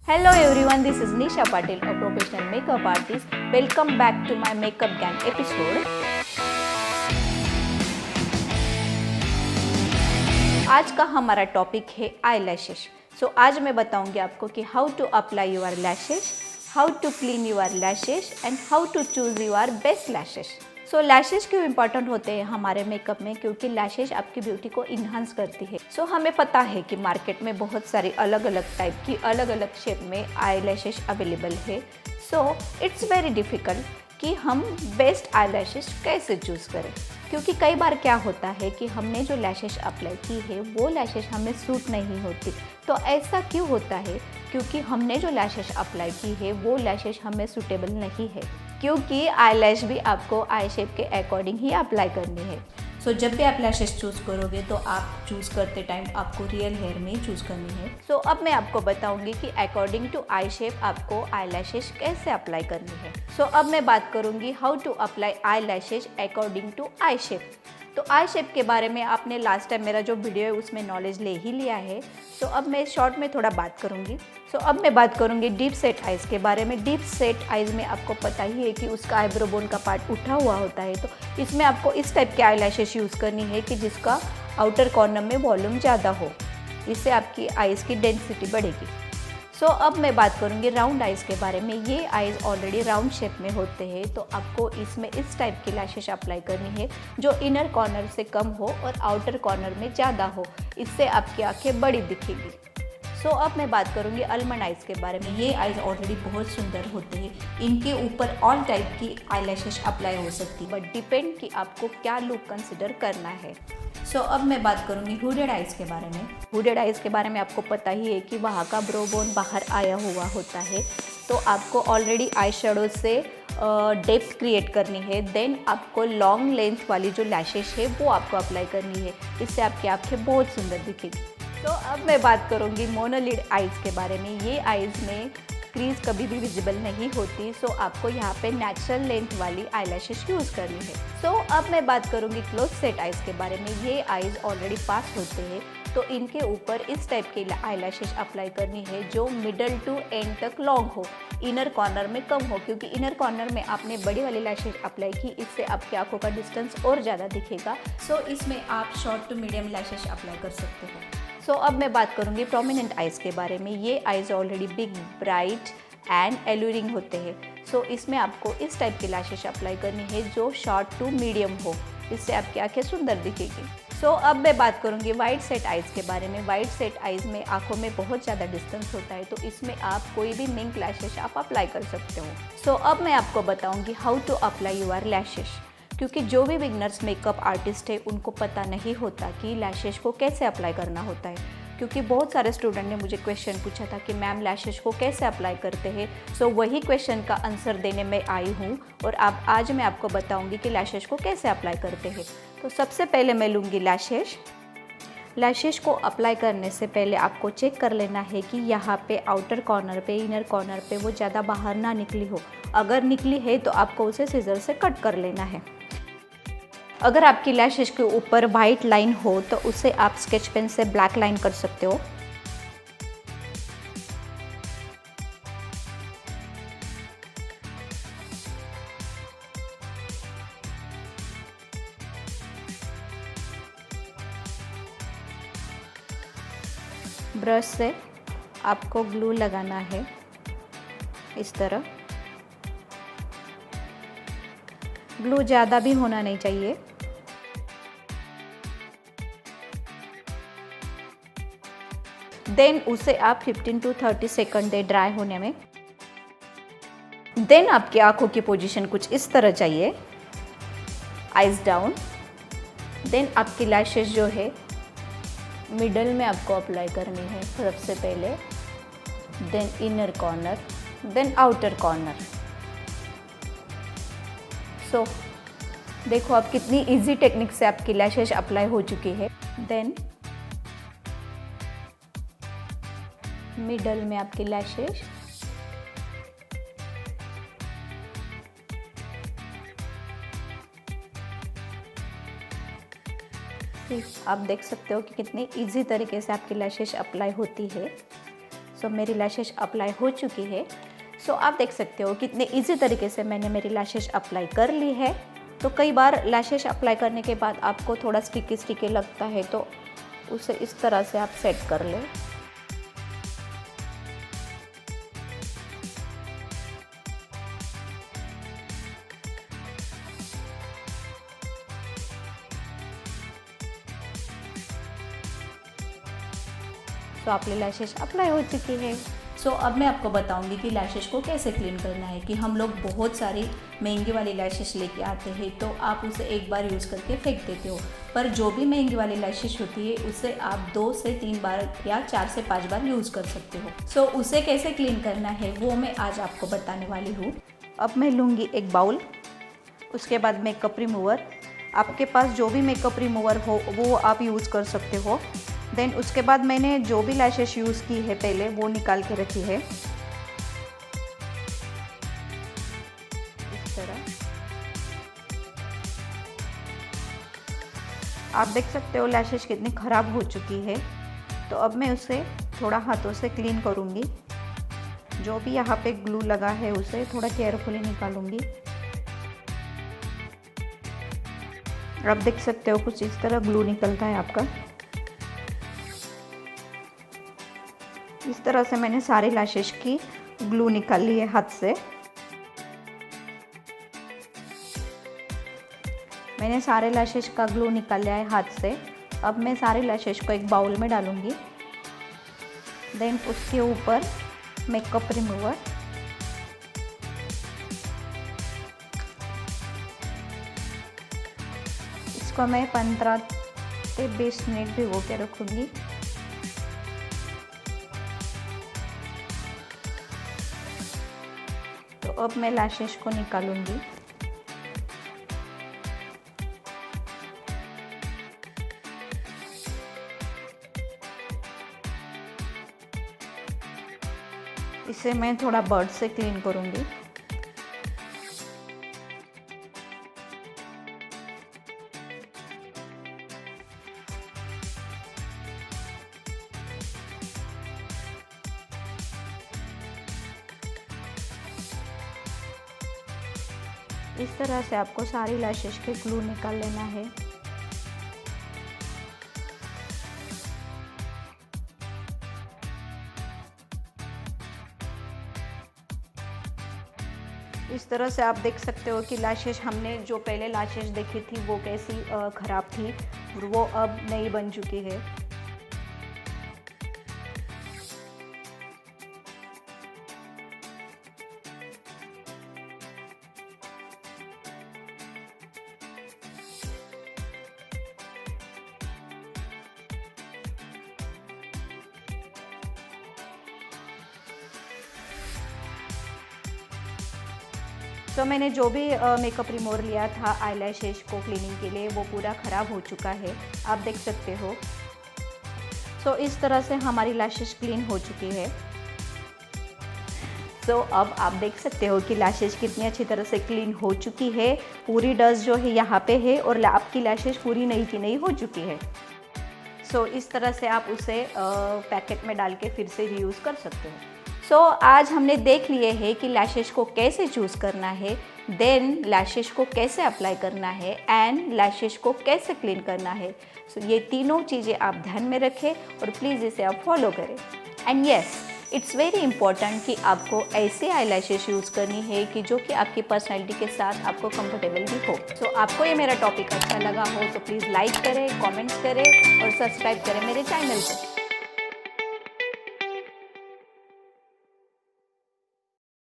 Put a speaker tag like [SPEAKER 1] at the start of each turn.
[SPEAKER 1] Hello everyone, this is Nisha Patil, a professional makeup artist. Welcome back to my Makeup Gang episode. आज का हमारा topic है eye lashes. सो आज मैं बताऊंगी आपको कि how to apply your lashes, how to clean your lashes and how to choose your best lashes. So lashes क्यों इंपॉर्टेंट होते हैं हमारे मेकअप में, क्योंकि लैशेस आपकी ब्यूटी को इन्हांस करती है। सो हमें पता है कि मार्केट में बहुत सारी अलग अलग टाइप की अलग अलग शेप में आई लैशेस अवेलेबल है। सो इट्स वेरी डिफ़िकल्ट कि हम बेस्ट आई लैशेस कैसे चूज़ करें, क्योंकि कई बार क्या होता है कि हमने जो लैशेस अप्लाई की है वो लैशेस हमें सूट नहीं होती। तो ऐसा क्यों होता है? क्योंकि हमने जो लैशेस अप्लाई की है वो लैशेस हमें सूटेबल नहीं है, क्योंकि आई लैश भी आपको आई शेप के अकॉर्डिंग ही अप्लाई करनी है। सो जब भी आप लैशेस चूज़ करोगे तो आप चूज़ करते टाइम आपको रियल हेयर में ही चूज़ करनी है। सो अब मैं आपको बताऊंगी कि अकॉर्डिंग टू आई शेप आपको आई लैशेस कैसे अप्लाई करनी है। सो अब मैं बात करूंगी how to apply eye lashes according to eye shape. तो आई शेप के बारे में आपने लास्ट टाइम मेरा जो वीडियो है उसमें नॉलेज ले ही लिया है। सो अब मैं शॉर्ट में थोड़ा बात करूंगी। सो अब मैं बात करूंगी डीप सेट आइज़ के बारे में। डीप सेट आइज़ में आपको पता ही है कि उसका आईब्रो बोन का पार्ट उठा हुआ होता है। तो इसमें आपको इस टाइप के आई लैशेस यूज़ करनी है कि जिसका आउटर कॉर्नर में वॉल्यूम ज़्यादा हो, इससे आपकी आइज़ की डेंसिटी बढ़ेगी। सो अब मैं बात करूंगी राउंड आइज़ के बारे में। ये आइज़ ऑलरेडी राउंड शेप में होते हैं, तो आपको इसमें इस टाइप की लैशेस अप्लाई करनी है जो इनर कॉर्नर से कम हो और आउटर कॉर्नर में ज़्यादा हो, इससे आपकी आंखें बड़ी दिखेगी। सो अब मैं बात करूंगी आलमंड आइज़ के बारे में। ये आइज़ ऑलरेडी बहुत सुंदर होते हैं, इनके ऊपर ऑल टाइप की आई लैशेस अप्लाई हो सकती है, बट डिपेंड कि आपको क्या लुक कंसिडर करना है। सो अब मैं बात करूंगी हुडेड आइज़ के बारे में। हुडेड आइज़ के बारे में आपको पता ही है कि वहाँ का ब्रो बोन बाहर आया हुआ होता है, तो आपको ऑलरेडी आई शेडो से डेप्थ क्रिएट करनी है। देन आपको लॉन्ग लेंथ वाली जो लैशेस है वो आपको अप्लाई करनी है, इससे आपकी आँखें बहुत सुंदर दिखेगी। तो अब मैं बात करूंगी मोनोलिड आइज़ के बारे में। ये आइज़ में क्रीज कभी भी विजिबल नहीं होती, सो आपको यहाँ पे नेचुरल लेंथ वाली आई लैशेस यूज़ करनी है। सो अब मैं बात करूंगी क्लोज सेट आइज़ के बारे में। ये आइज़ ऑलरेडी पास होते हैं, तो इनके ऊपर इस टाइप की आई लैशेस अप्लाई करनी है जो मिडल टू एंड तक लॉन्ग हो, इनर कॉर्नर में कम हो, क्योंकि इनर कॉर्नर में आपने बड़ी वाली लैशेस अप्लाई की, इससे आपकी आंखों का डिस्टेंस और ज़्यादा दिखेगा। सो इसमें आप short to medium lashes apply कर सकते हो। सो अब मैं बात करूंगी प्रोमिनेंट आइज़ के बारे में। ये eyes already big, bright and alluring होते हैं, सो इसमें आपको इस टाइप की लैशेस अप्लाई करनी है जो शॉर्ट टू मीडियम हो, इससे आपकी आंखें सुंदर दिखेगी। सो अब मैं बात करूंगी वाइड सेट आइज़ के बारे में। वाइड सेट आइज़ में आंखों में बहुत ज़्यादा डिस्टेंस होता है, तो इसमें आप कोई भी मिंक लैशेस आप अप्लाई कर सकते हो। सो अब मैं आपको बताऊंगी how to apply your lashes, क्योंकि जो भी बिगनर्स मेकअप आर्टिस्ट है उनको पता नहीं होता कि लैशेस को कैसे अप्लाई करना होता है। क्योंकि बहुत सारे स्टूडेंट ने मुझे क्वेश्चन पूछा था कि मैम लैशेस को कैसे अप्लाई करते हैं। सो वही क्वेश्चन का आंसर देने में आई हूँ, और अब आज मैं आपको बताऊँगी कि लैशेस को कैसे अप्लाई करते हैं। तो सबसे पहले मैं लूँगी लैशेस। लैशेस को अप्लाई करने से पहले आपको चेक कर लेना है कि यहाँ पे आउटर कॉर्नर पे, इनर कॉर्नर पे वो ज़्यादा बाहर ना निकली हो। अगर निकली है तो आपको उसे सीजर से कट कर लेना है। अगर आपकी लैशेस के ऊपर वाइट लाइन हो तो उसे आप स्केच पेन से ब्लैक लाइन कर सकते हो। ब्रश से आपको ग्लू लगाना है इस तरह। ग्लू ज़्यादा भी होना नहीं चाहिए। देन उसे आप 15 to 30 सेकंड दे ड्राई होने में। देन आपकी आंखों की पोजीशन कुछ इस तरह चाहिए, आइज डाउन। देन आपकी लैशेस जो है मिडल में आपको अप्लाई करनी है सबसे पहले, then inner corner, then outer corner. So देखो आप कितनी इजी टेक्निक से आपकी लैशेस अप्लाई हो चुकी है। देन मिडल में आपकी लैशेस, आप देख सकते हो कि कितनी इजी तरीके से आपकी लैशेस अप्लाई होती है। सो तो मेरी लैशेस अप्लाई हो चुकी है। सो आप देख सकते हो कितने इजी तरीके से मैंने मेरी लैशेस अप्लाई कर ली है। तो कई बार लैशेस अप्लाई करने के बाद आपको थोड़ा स्टिकी स्टिकी लगता है, तो उसे इस तरह से आप सेट कर लें। तो आपकी लैशेस अप्लाई हो चुकी है। सो अब मैं आपको बताऊंगी कि लैशेस को कैसे क्लीन करना है। कि हम लोग बहुत सारी महंगी वाली लैशेस लेके आते हैं, तो आप उसे एक बार यूज़ करके फेंक देते हो। पर जो भी महंगी वाली लैशेस होती है उसे आप 2 से 3 बार या 4 से 5 बार यूज़ कर सकते हो। सो उसे कैसे क्लीन करना है वो मैं आज आपको बताने वाली हूँ। अब मैं लूँगी एक बाउल, उसके बाद मेकअप रिमूवर। आपके पास जो भी मेकअप रिमूवर हो वो आप यूज़ कर सकते हो। देन उसके बाद मैंने जो भी लैशेस यूज़ की है पहले वो निकाल के रखी है इस तरह। आप देख सकते हो लैशेस कितनी ख़राब हो चुकी है। तो अब मैं उसे थोड़ा हाथों से क्लीन करूँगी। जो भी यहाँ पे ग्लू लगा है उसे थोड़ा केयरफुली निकालूंगी। आप देख सकते हो कुछ इस तरह ग्लू निकलता है आपका। इस तरह से मैंने सारे लैशेस की ग्लू निकाल ली है हाथ से। मैंने सारे लैशेस का ग्लू निकाल लिया है हाथ से। अब मैं सारे लैशेस को एक बाउल में डालूंगी। देन उसके ऊपर मेकअप रिमूवर, इसको मैं 15 से 20 मिनट भिगो के रखूँगी। तो अब मैं लैशेस को निकालूंगी। इसे मैं थोड़ा बर्ड से क्लीन करूंगी। इस तरह से आपको सारी लैशेस के ग्लू निकाल लेना है। इस तरह से आप देख सकते हो कि लैशेस हमने जो पहले लैशेस देखी थी वो कैसी ख़राब थी, वो अब नई बन चुकी है। तो मैंने जो भी मेकअप रिमूवर लिया था आईलैशेस को क्लीनिंग के लिए वो पूरा ख़राब हो चुका है, आप देख सकते हो। सो इस तरह से हमारी लैशेस क्लीन हो चुकी है। सो अब आप देख सकते हो कि लैशेस कितनी अच्छी तरह से क्लीन हो चुकी है। पूरी डस्ट जो है यहाँ पे है और आपकी लैशेस पूरी नई की नई हो चुकी है। सो इस तरह से आप उसे पैकेट में डाल के फिर से रीयूज़ कर सकते हो। सो आज हमने देख लिए है कि लैशेस को कैसे चूज़ करना है, देन लैशेस को कैसे अप्लाई करना है एंड लैशेस को कैसे क्लीन करना है। सो ये तीनों चीज़ें आप ध्यान में रखें और प्लीज़ इसे आप फॉलो करें। And yes, it's very important कि आपको ऐसे आई लैशेस यूज़ करनी है कि जो कि आपकी पर्सनैलिटी के साथ आपको कंफर्टेबल भी हो। सो आपको ये मेरा टॉपिक अच्छा लगा हो तो प्लीज़ लाइक करें, कमेंट्स करें और सब्सक्राइब करें मेरे चैनल को।